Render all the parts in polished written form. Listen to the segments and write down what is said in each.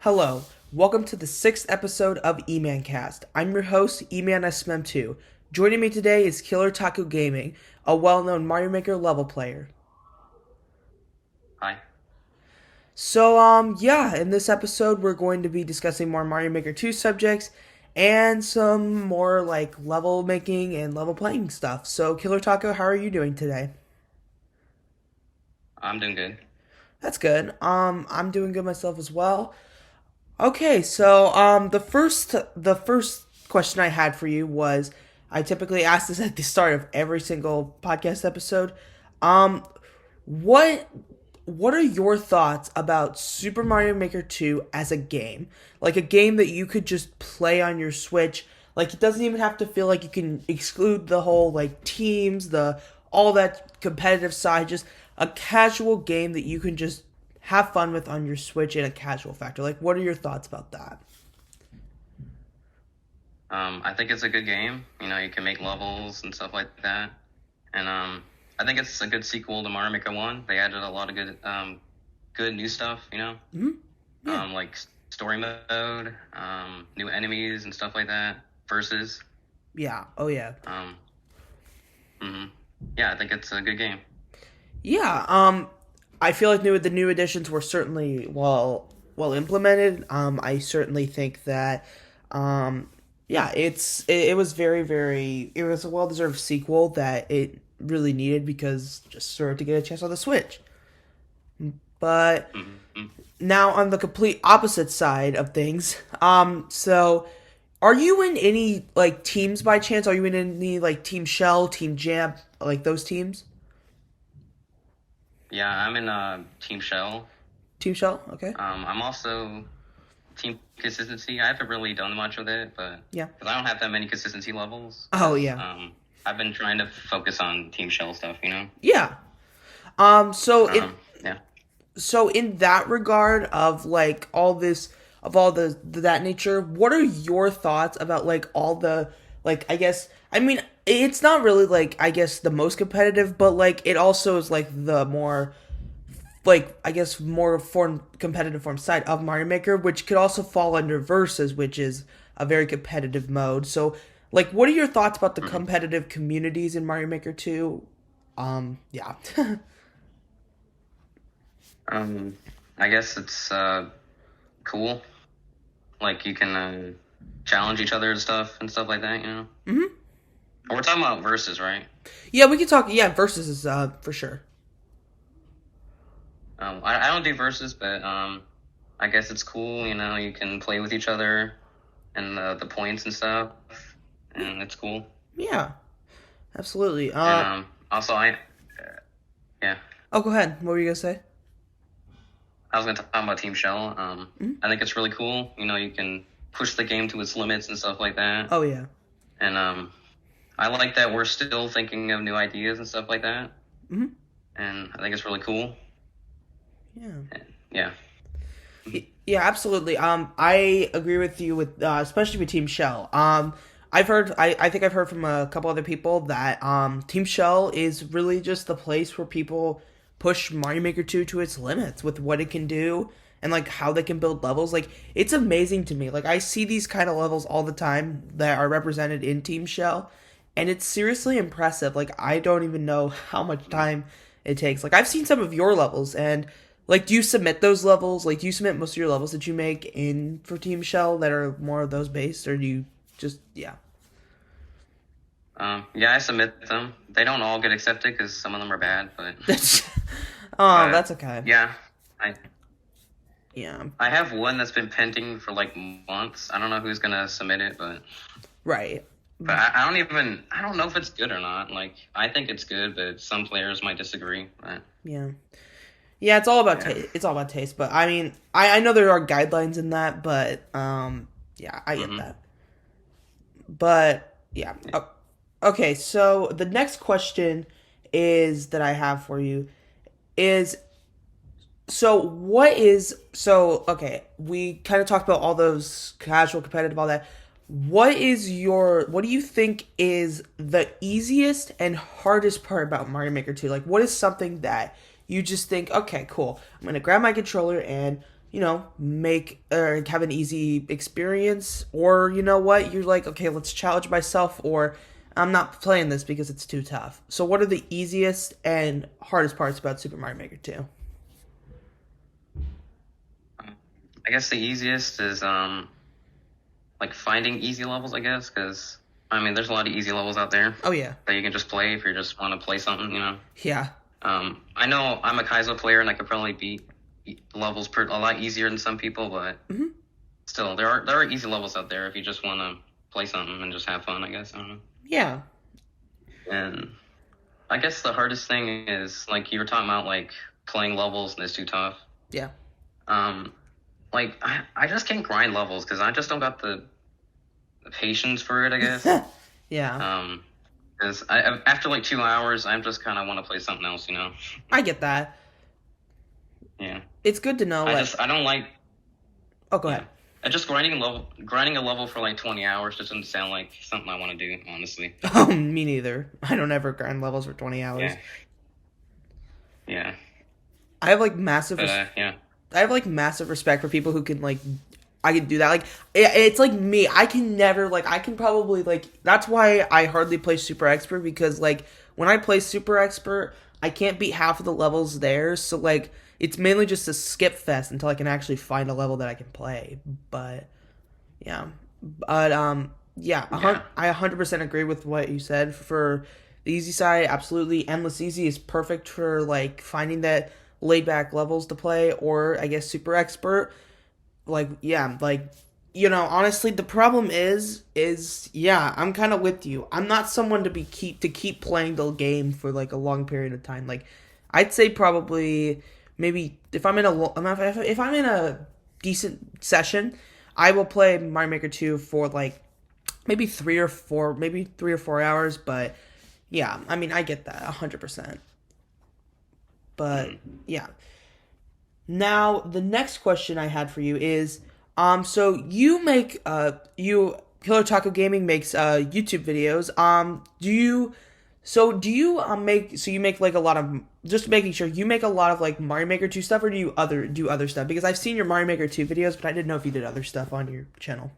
Hello, welcome to the 6th episode of EmanCast. I'm your host, Eman 2. Joining me today is KillerTacoGaming, a well-known Mario Maker level player. Hi. In this episode we're going to be discussing more Mario Maker 2 subjects and some more like level making and level playing stuff. So, Killer Taco, how are you doing today? I'm doing good. That's good. I'm doing good myself as well. The first question I had for you was, I typically ask this at the start of every single podcast episode. Um, what what are your thoughts about Super Mario Maker 2 as a game? Like a game that you could just play on your Switch. Like it doesn't even have to feel like you can exclude the whole like teams, the all that competitive side, just a casual game that you can just have fun with on your Switch in a casual factor. Like what are your thoughts about that? I think it's a good game. You can make levels and stuff like that. And I think it's a good sequel to Mario Maker 1. They added a lot of good new stuff. Hmm. Yeah. Like story mode, new enemies and stuff like that. Versus. Yeah. Oh yeah. Um, hmm Yeah, I think it's a good game. Yeah, I feel like the new additions were certainly well implemented. I certainly think that, yeah, it was it was a well deserved sequel that it really needed because just started to get a chance on the Switch. But hmm now on the complete opposite side of things, so are you in any like teams by chance? Are you in any like Team Shell, Team Jam, like those teams? Yeah, I'm in Team Shell. Team Shell, okay. I'm also Team Consistency. I haven't really done much with it, but Yeah. because I don't have that many consistency levels, Oh yeah. I've been trying to focus on Team Shell stuff. Yeah. In Yeah. that regard of like all this of all the that nature, what are your thoughts about like all the like I mean it's not really like I guess the most competitive, but like it also is like the more like I guess more form competitive form side of Mario Maker, which could also fall under versus, which is a very competitive mode. So like what are your thoughts about the hmm competitive communities in Mario Maker 2? Yeah. Um, I guess it's cool. Like you can challenge each other and stuff like that. Hmm. We're talking about versus, right? Yeah, we can talk. Yeah, versus is for sure. I don't do versus, but I guess it's cool. You can play with each other and the points and stuff, Yeah, and it's cool. yeah, absolutely. And also yeah, Oh, go ahead. What were you gonna say? I was gonna talk about Team Shell. Mhm. I think it's really cool. You can push the game to its limits and stuff like that. Oh yeah. And I like that we're still thinking of new ideas and stuff like that. Hmm. And I think it's really cool. Yeah. And, yeah. Yeah, absolutely. I agree with you with especially with Team Shell. I think I've heard from a couple other people that Team Shell is really just the place where people push Mario Maker 2 to its limits with what it can do and like how they can build levels. Like it's amazing to me. Like I see these kind of levels all the time that are represented in Team Shell, and it's seriously impressive. Like I don't even know how much time it takes. Like I've seen some of your levels, and like do you submit those levels? Like do you submit most of your levels that you make in for Team Shell that are more of those based, or do you just yeah? Yeah, I submit them. They don't all get accepted because some of them are bad, but That's oh, but that's okay. yeah, I Yeah, I have one that's been pending for like months. I don't know who's gonna submit it, right. but I don't know if it's good or not. Like I think it's good, but some players might disagree. But Yeah, yeah. It's all about yeah. taste. It's all about taste. But I mean, I know there are guidelines in that, but yeah, I get hmm that. But yeah, okay. So the next question is that I have for you is okay, we kind of talked about all those casual competitive all that. What do you think is the easiest and hardest part about Mario Maker 2? Like what is something that you just think, okay, cool. I'm going to grab my controller and make or have an easy experience, or you know what, you're like, okay, let's challenge myself, or I'm not playing this because it's too tough. So what are the easiest and hardest parts about Super Mario Maker 2? I guess the easiest is like finding easy levels, I guess, because I mean, there's a lot of easy levels out there Oh yeah. that you can just play if you just want to play something, you know. Yeah. I know I'm a Kaizo player and I could probably beat levels a lot easier than some people, but Hmm. still, there are easy levels out there if you just want to play something and just have fun, I guess. I don't know. Yeah. And I guess the hardest thing is like you were talking about like playing levels and it's too tough. Yeah. Um, like I just can't grind levels because I just don't got the patience for it, I guess. Yeah. Because after like 2 hours, I just kind of want to play something else, you know? I get that. Yeah. It's good to know, like, I don't like. oh, go Yeah. ahead. Just grinding a level for like 20 hours just doesn't sound like something I want to do, honestly. Oh, me neither. I don't ever grind levels for 20 hours. Yeah. Yeah. I have like massive But yeah. I have like massive respect for people who can like I can do that. Like it's like me. I can never like I can probably like that's why I hardly play Super Expert, because like when I play Super Expert, I can't beat half of the levels there. So like it's mainly just a skip fest until I can actually find a level that I can play. But yeah. But yeah, Yeah. I 100% agree with what you said. For the easy side, absolutely, Endless Easy is perfect for like finding that laid back levels to play, or I guess Super Expert. Like yeah, like honestly, the problem is yeah, I'm kind of with you. I'm not someone to keep playing the game for like a long period of time. Like I'd say probably maybe if I'm in a decent session, I will play Mario Maker 2 for like maybe 3 or 4 hours. But yeah, I mean, I get that 100%. But yeah. Now, the next question I had for you is, so you make, Killer Taco Gaming makes, YouTube videos. Do you, so you make like a lot of, just making sure, you make a lot of like Mario Maker 2 stuff, or do other stuff? Because I've seen your Mario Maker 2 videos, but I didn't know if you did other stuff on your channel.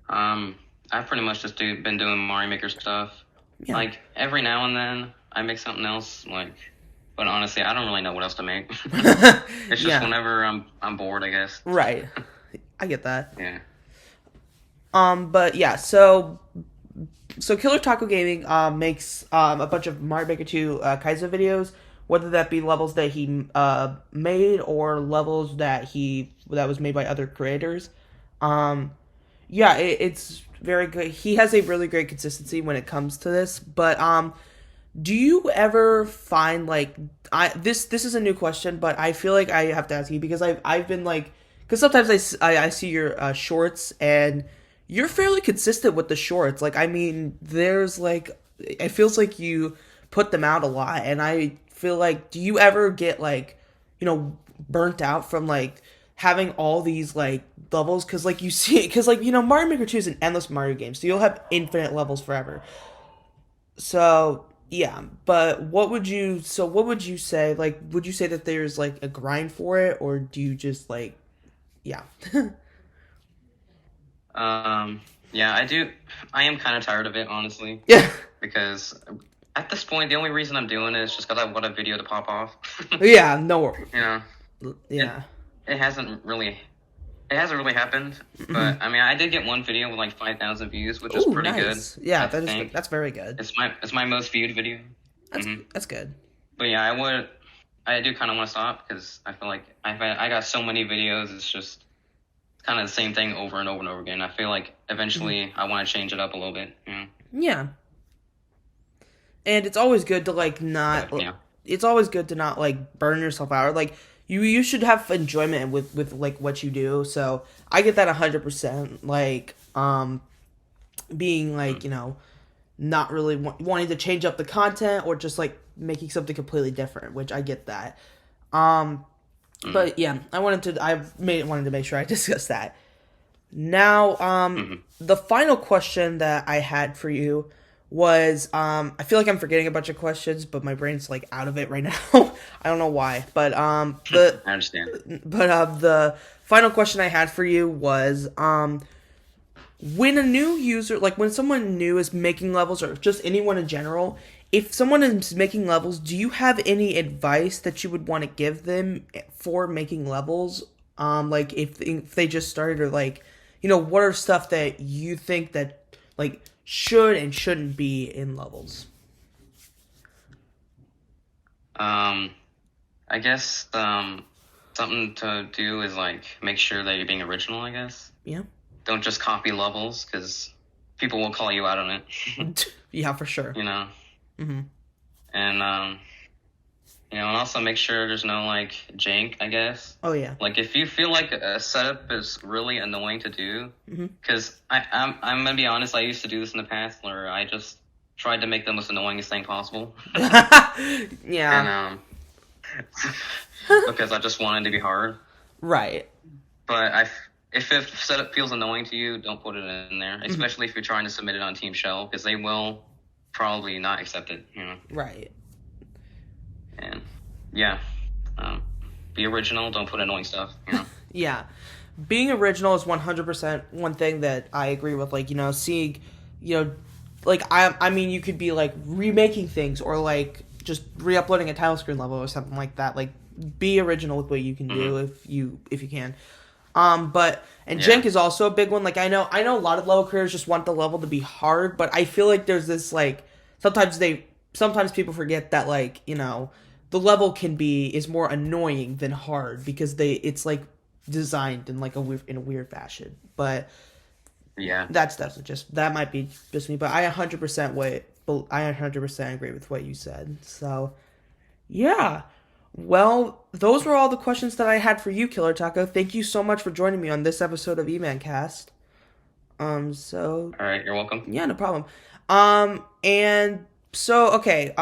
I've pretty much been doing Mario Maker stuff. Yeah. Like every now and then, I make something else. But honestly, I don't really know what else to make. It's just Yeah. whenever I'm bored, I guess. Right. I get that. Yeah. But yeah, so Killer Taco Gaming makes a bunch of Mario Maker 2 Kaizo videos, whether that be levels that he made, or levels that was made by other creators. Yeah, it's very good. He has a really great consistency when it comes to this. But do you ever find like this is a new question, but I feel like I have to ask you, because I've been like, because sometimes I see your shorts, and you're fairly consistent with the shorts. Like I mean, there's like it feels like you put them out a lot, and I feel like, do you ever get like burnt out from like having all these like levels? Because like you see, because like Mario Maker 2 is an endless Mario game, so you'll have infinite levels forever. So yeah, but what would you say, like, would you say that there's like a grind for it, or do you just like yeah? Yeah, I do. I am kind of tired of it, honestly, Yeah. because at this point, the only reason I'm doing it is just because I want a video to pop off. Yeah, no. You know, it, Yeah. it hasn't really happened. But I mean, I did get one video with like 5,000 views, which is Ooh, pretty nice. good. Yeah, I that is think that's very good. it's my most viewed video. That's good. But yeah, I do kind of want to stop because I feel like I got so many videos. It's just kind of the same thing over and over and over again. I feel like eventually I want to change it up a little bit. You know? Yeah. And it's always good to like not. But, yeah. It's always good to not like burn yourself out. Or, like you should have enjoyment with like what you do. So I get that 100%. Like being like not really wanting to change up the content, or just like making something completely different, which I get that. But yeah, wanted to make sure I discussed that. Now, the final question that I had for you was I feel like I'm forgetting a bunch of questions, but my brain's like out of it right now. I don't know why, but I understand. the final question I had for you was when a new user, like when someone new is making levels, or just anyone in general, if someone is making levels, do you have any advice that you would want to give them for making levels? Like if they just started, or like, what are stuff that you think that like should and shouldn't be in levels? I guess something to do is like make sure that you're being original. I guess Yeah. don't just copy levels because people will call you out on it. Yeah, for sure. You know, Mm-hmm. and and also make sure there's no like jank. I guess. Oh yeah. Like if you feel like a setup is really annoying to do, Mm-hmm. because I'm gonna be honest, I used to do this in the past where I just tried to make the most annoyingest thing possible, and Yeah. because I just wanted to be hard. Right. But if setup feels annoying to you, don't put it in there, especially if you're trying to submit it on Team Shell, because they will probably not accept it. Right. And yeah, be original. Don't put annoying stuff. Yeah. Being original is 100% one thing that I agree with. Like, seeing, like, I mean, you could be, like, remaking things, or, like, just re-uploading a title screen level or something like that. Like, be original with what you can do if you can. And Yeah. jank is also a big one. Like, I know a lot of level creators just want the level to be hard, but I feel like there's this, like, sometimes people forget that, like, the level is more annoying than hard, because it's like designed in like in a weird fashion. But Yeah. that might be just me, but I 100% agree with what you said. So yeah. Well, those were all the questions that I had for you, Killer Taco. Thank you so much for joining me on this episode of EmanCast. So All right. You're welcome. yeah, no problem. And so, okay,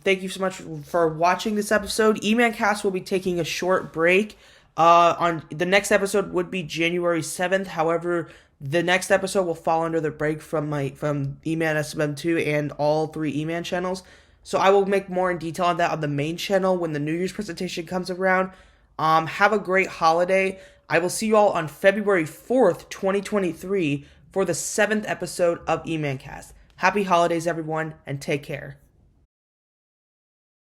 thank you so much for watching this episode. EmanCast will be taking a short break. On the next episode would be January 7th. However, the next episode will fall under the break from Eman SM2 and all three Eman channels. So I will make more in detail on that on the main channel when the New Year's presentation comes around. Have a great holiday. I will see you all on February 4th, 2023 for the 7th episode of EmanCast. Happy holidays, everyone, and take care.